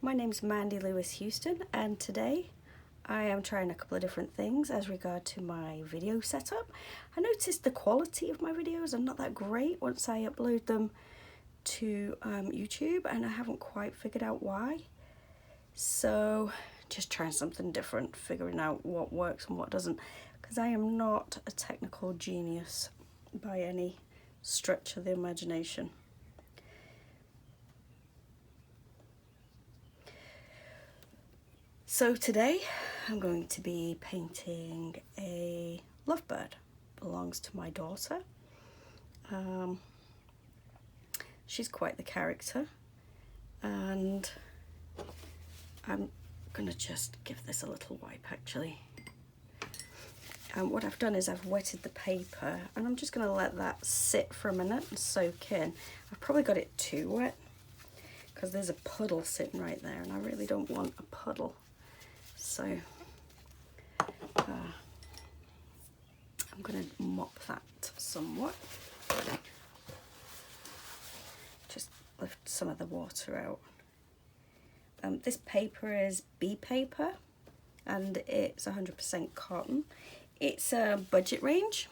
my name's Mandy Lewis Houston, and today I am trying a couple of different things as regard to my video setup. I noticed the quality of my videos are not that great once I upload them to YouTube, and I haven't quite figured out why. So just trying something different, figuring out what works and what doesn't, because I am not a technical genius by any stretch of the imagination. So today I'm going to be painting a lovebird. Belongs to my daughter. She's quite the character, and I'm gonna just give this a little wipe actually. What I've done is I've wetted the paper, and I'm just gonna let that sit for a minute and soak in. I've probably got it too wet because there's a puddle sitting right there, and I really don't want a puddle. So I'm going to mop that somewhat. Just lift some of the water out. This paper is bee paper, and it's 100% cotton. It's a budget range,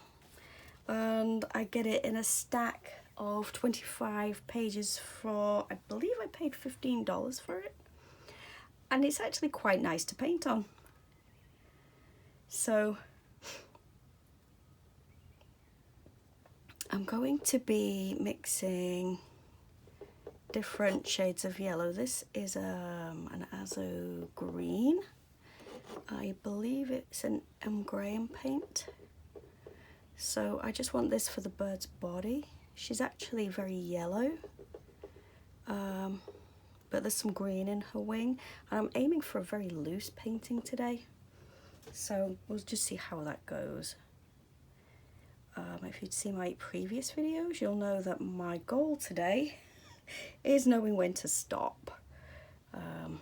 and I get it in a stack of 25 pages for, I believe I paid $15 for it. And it's actually quite nice to paint on. So I'm going to be mixing different shades of yellow. This is an azo green. I believe it's an Graham paint. So I just want this for the bird's body. She's actually very yellow. But there's some green in her wing, and I'm aiming for a very loose painting today, so we'll just see how that goes. If you'd seen my previous videos, you'll know that my goal today is knowing when to stop. I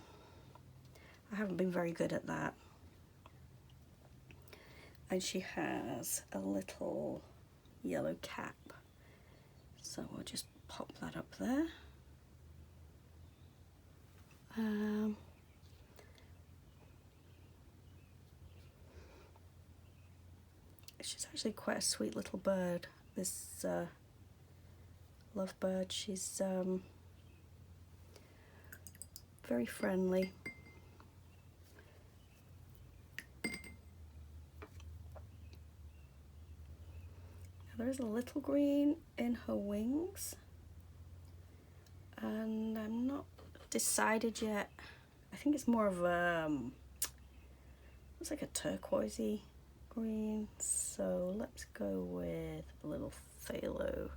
haven't been very good at that. And she has a little yellow cap, so we'll just pop that up there. She's actually quite a sweet little bird, this lovebird. She's very friendly. Now, there is a little green in her wings, and I'm not decided yet. I think it's more of a, it's like a turquoisey green, so let's go with a little phthalo.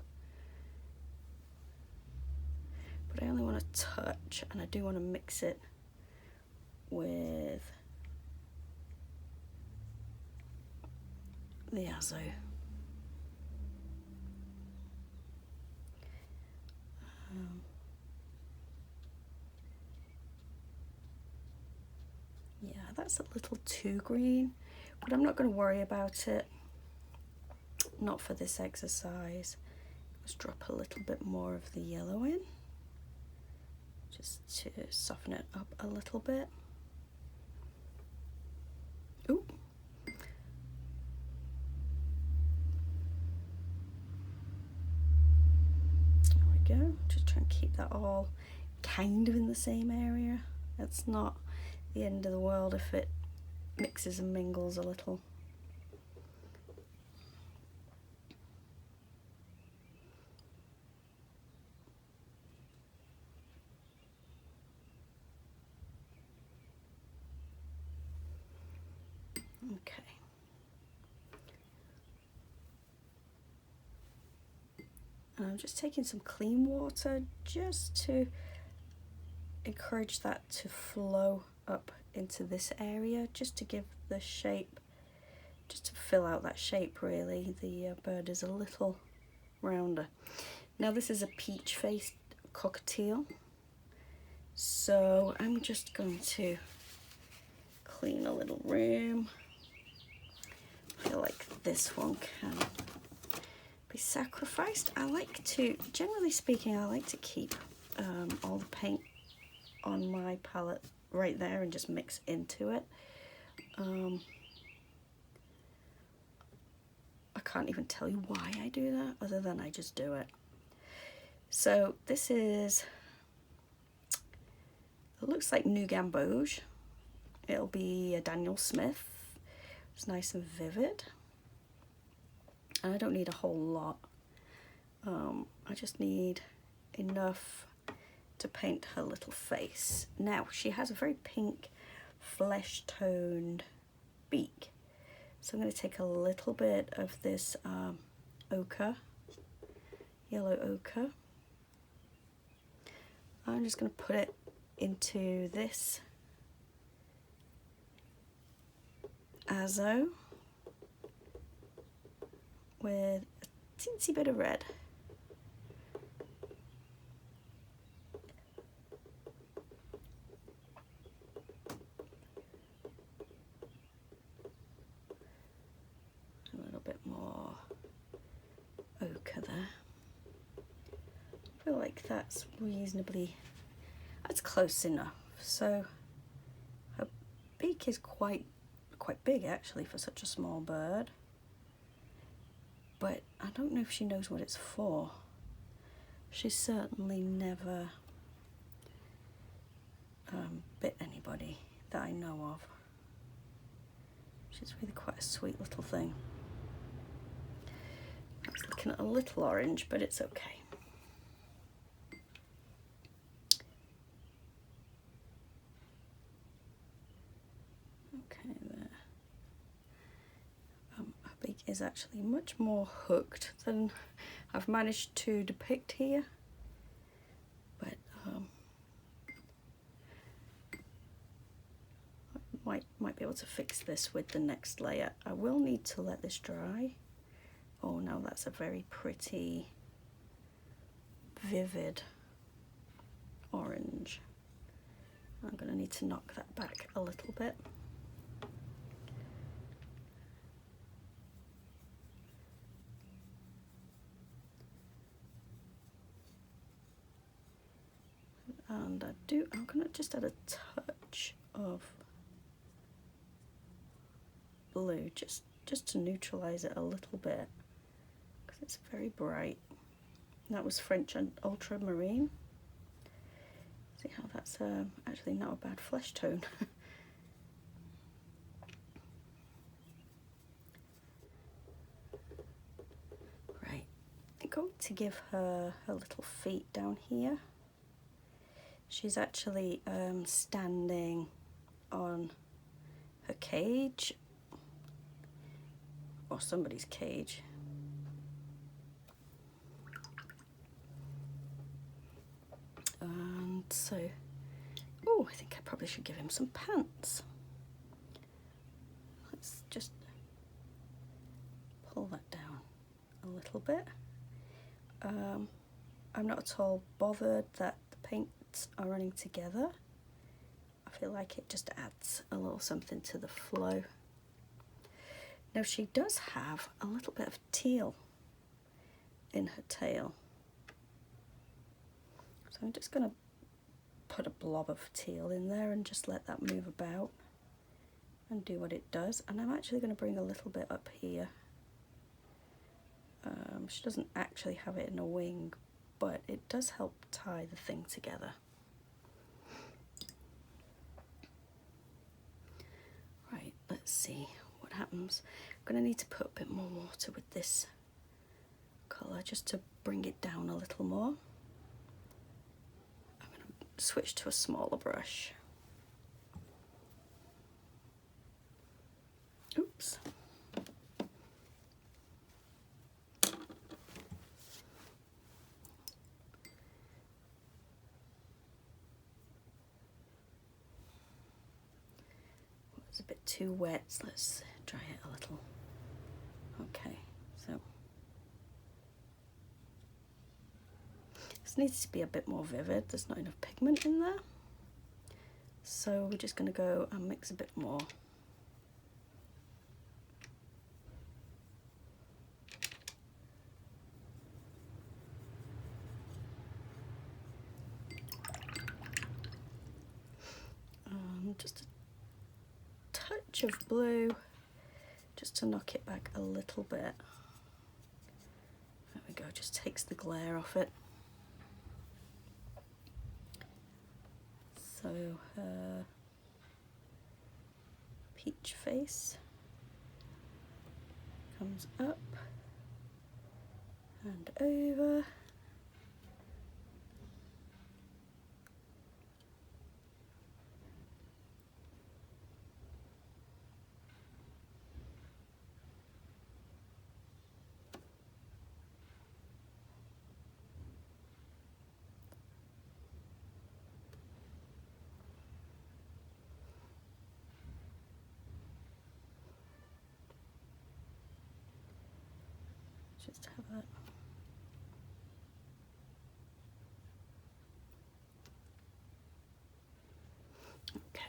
But I only want to touch, and I do want to mix it with the azo. Yeah, that's a little too green, but I'm not going to worry about it. Not for this exercise. Let's drop a little bit more of the yellow in, just to soften it up a little bit. Ooh. There we go. Just try and keep that all kind of in the same area. It's not the end of the world if it mixes and mingles a little. Okay. And I'm just taking some clean water just to encourage that to flow up into this area, just to give the shape, just to fill out that shape really. The bird is a little rounder. Now this is a peach-faced cockatiel, so I'm just going to clean a little room. I feel like this one can be sacrificed. I like to, generally speaking, I like to keep all the paint on my palette right there and just mix into it. I can't even tell you why I do that, other than I just do it. So this is, it looks like New Gamboge. It'll be a Daniel Smith. It's nice and vivid. And I don't need a whole lot. I just need enough to paint her little face. Now, she has a very pink, flesh-toned beak. So I'm going to take a little bit of this ochre, yellow ochre. I'm just going to put it into this azo with a teensy bit of red. A little bit more ochre there. I feel like that's close enough. So her beak is quite big actually for such a small bird, but I don't know if she knows what it's for. She's certainly never bit anybody that I know of. She's really quite a sweet little thing. I was looking at a little orange, but it's okay. Is actually much more hooked than I've managed to depict here, but I might be able to fix this with the next layer. I will need to let this dry. Oh no, that's a very pretty vivid orange. I'm going to need to knock that back a little bit. And I'm going to just add a touch of blue, just to neutralize it a little bit, because it's very bright. And that was French and ultramarine. See how that's actually not a bad flesh tone. Right, I'm going to give her little feet down here. She's actually standing on her cage, or somebody's cage. And so, oh, I think I probably should give him some pants. Let's just pull that down a little bit. I'm not at all bothered that the paint are running together. I feel like it just adds a little something to the flow. Now she does have a little bit of teal in her tail, so I'm just going to put a blob of teal in there and just let that move about and do what it does. And I'm actually going to bring a little bit up here. She doesn't actually have it in a wing, but it does help tie the thing together. Right, let's see what happens. I'm going to need to put a bit more water with this colour just to bring it down a little more. I'm going to switch to a smaller brush. Oops. It's a bit too wet, so let's dry it a little. Okay, so this needs to be a bit more vivid. There's not enough pigment in there, so we're just going to go and mix a bit more. just a touch of blue, just to knock it back a little bit. There we go, just takes the glare off it. So peach face comes up and over. Just have a okay.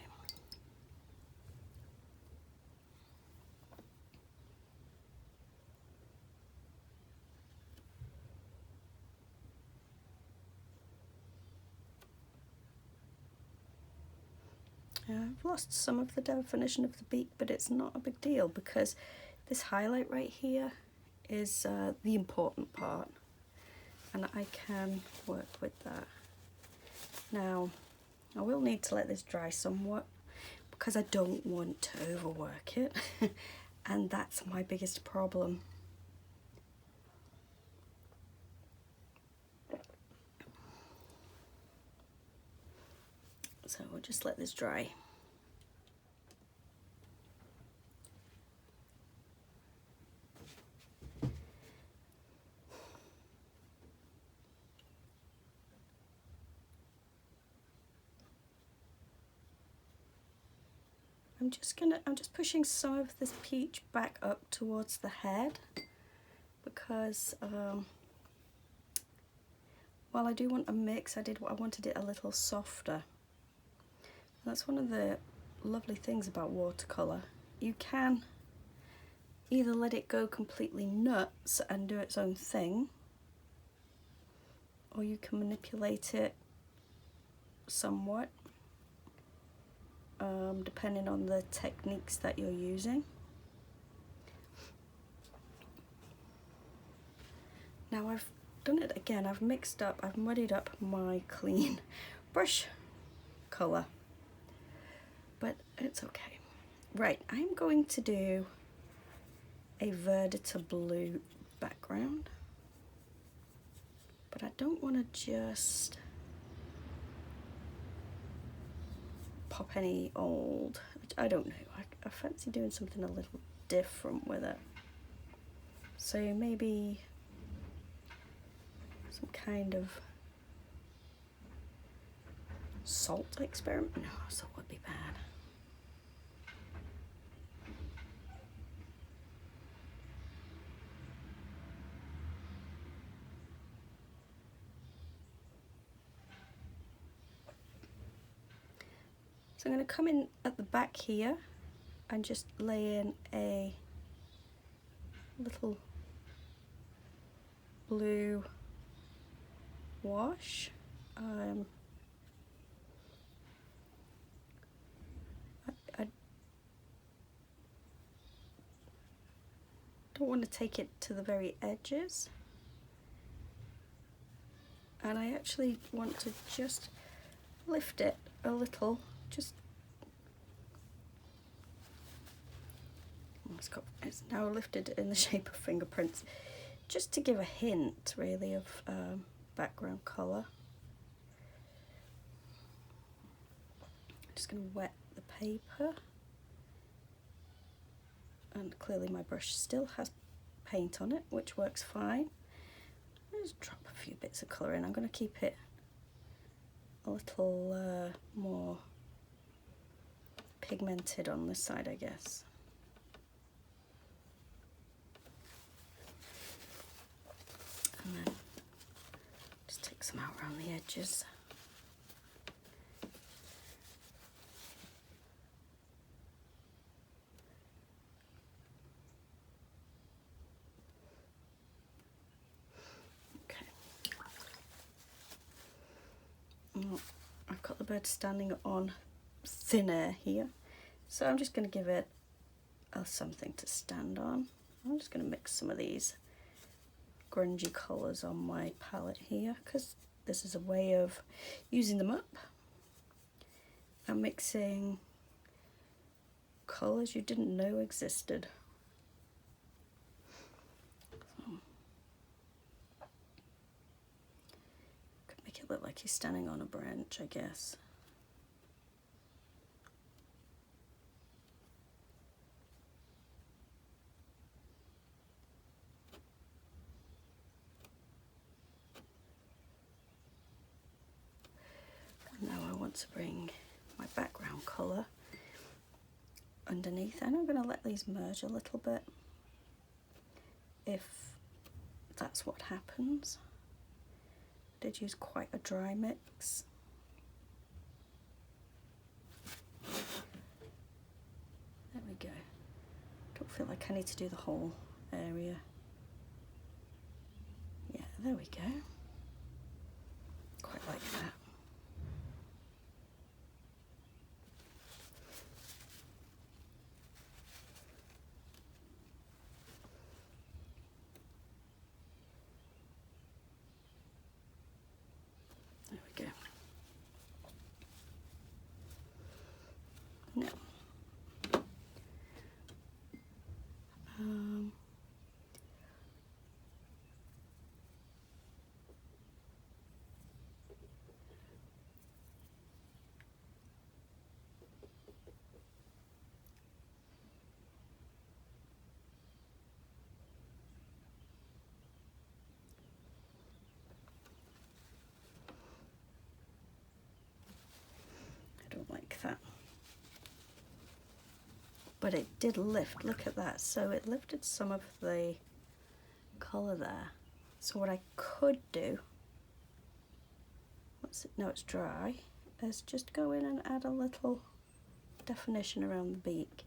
I've lost some of the definition of the beak, but it's not a big deal because this highlight right here is the important part, and I can work with that. Now, I will need to let this dry somewhat because I don't want to overwork it, and that's my biggest problem. So we'll just let this dry. I'm just pushing some of this peach back up towards the head because while I do want a mix, I wanted it a little softer. That's one of the lovely things about watercolor. You can either let it go completely nuts and do its own thing, or you can manipulate it somewhat, depending on the techniques that you're using. Now I've done it again, I've muddied up my clean brush colour, but it's okay. Right, I'm going to do a verditer blue background, but I don't want to just pop any old, I don't know, I fancy doing something a little different with it. So maybe some kind of salt experiment. No, salt would be bad. So I'm going to come in at the back here and just lay in a little blue wash. I don't want to take it to the very edges, and I actually want to just lift it a little, just it's now lifted in the shape of fingerprints, just to give a hint really of background colour. I'm just going to wet the paper, and clearly my brush still has paint on it, which works fine. I'll just drop a few bits of colour in. I'm going to keep it a little more pigmented on this side, I guess. And then just take some out around the edges. Okay. I've got the bird standing on thin air here. So I'm just going to give it something to stand on. I'm just going to mix some of these grungy colours on my palette here, because this is a way of using them up and mixing colours you didn't know existed. Could make it look like he's standing on a branch, I guess. And now I want to bring my background colour underneath, and I'm going to let these merge a little bit if that's what happens. I did use quite a dry mix. There we go. Don't feel like I need to do the whole area. Yeah, there we go. Quite like that. There we go. Now, I don't like that. But it did lift, look at that. So it lifted some of the colour there. So what I could do, now it's dry, is just go in and add a little definition around the beak.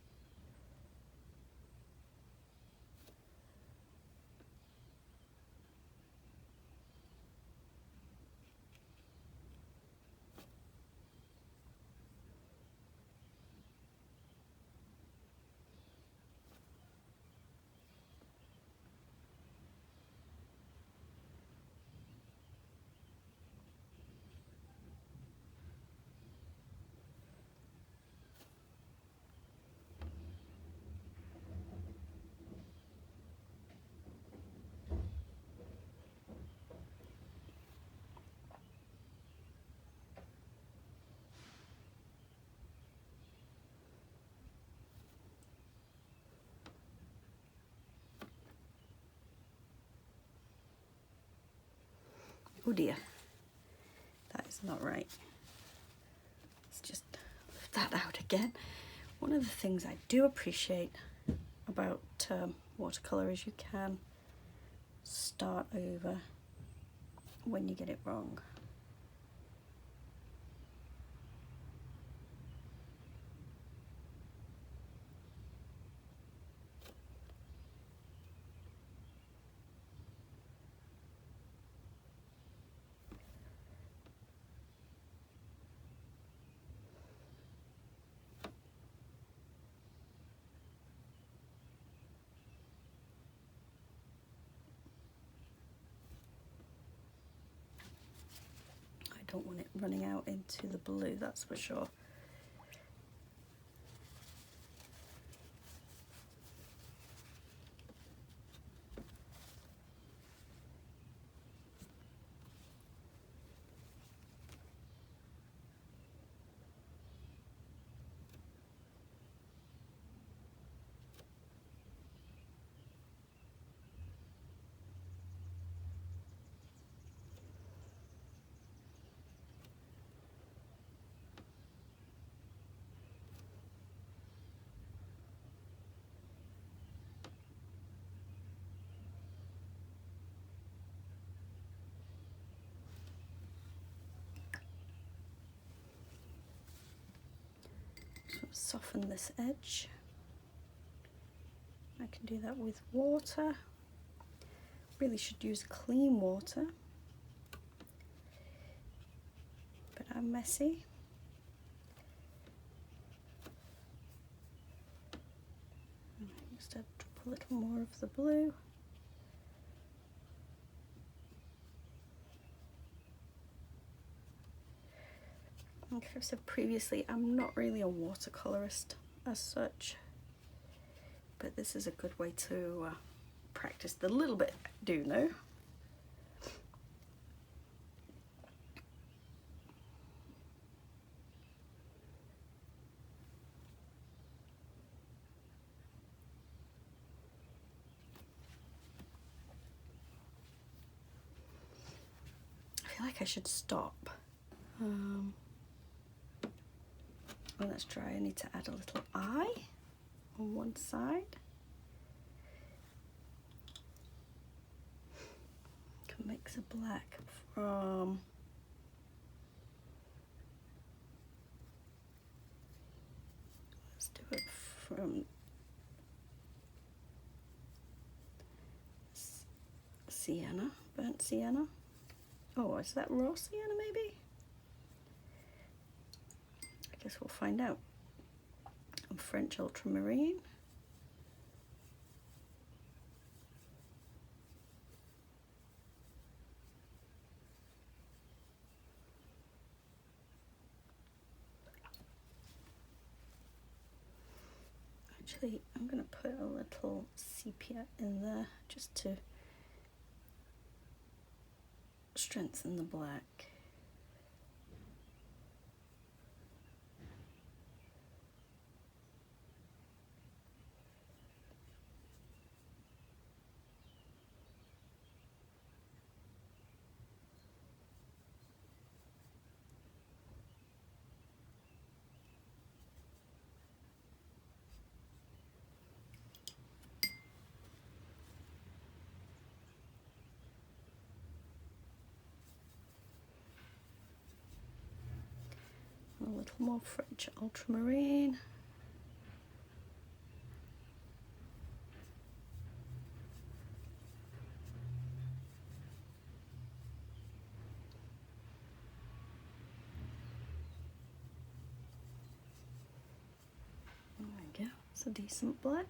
Oh dear, that is not right. Let's just lift that out again. One of the things I do appreciate about watercolour is you can start over when you get it wrong. I don't want it running out into the blue, that's for sure. Soften this edge. I can do that with water. Really should use clean water, but I'm messy. a little more of the blue. Like I've said previously, I'm not really a watercolorist as such, but this is a good way to practice the little bit I do know. I feel like I should stop. When that's dry, I need to add a little eye on one side. Can mix a black from let's do it from sienna, burnt sienna. Oh, is that raw sienna maybe? I guess we'll find out. And French ultramarine. Actually, I'm going to put a little sepia in there just to strengthen the black. A little more French ultramarine. There we go, it's a decent black.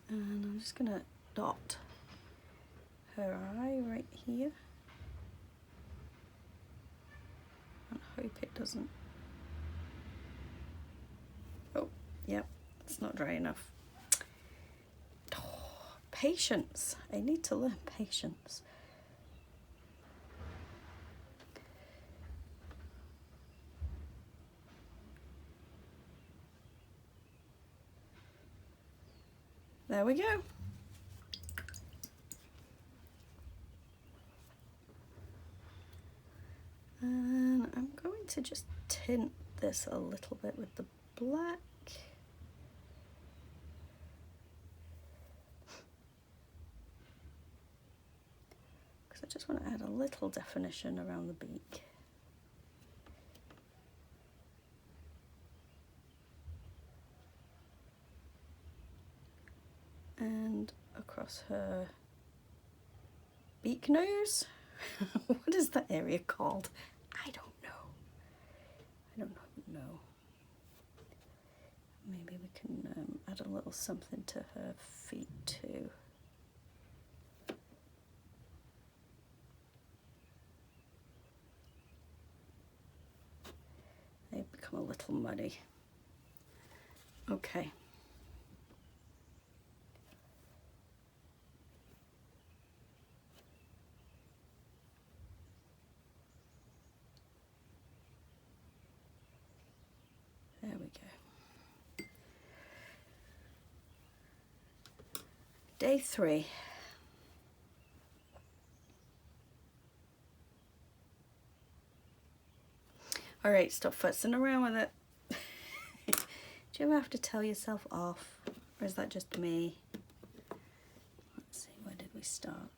And I'm just gonna dot her eye right here. And hope it doesn't. Oh, yep, it's not dry enough. Oh, patience. I need to learn patience. There we go. And I'm going to just tint this a little bit with the black. Because I just want to add a little definition around the beak. And across her beak nose. What is that area called? I don't know. I don't know. Maybe we can add a little something to her feet too. They've become a little muddy. Okay. There we go. Day 3. All right, stop fussing around with it. Do you ever have to tell yourself off? Or is that just me? Let's see, where did we start?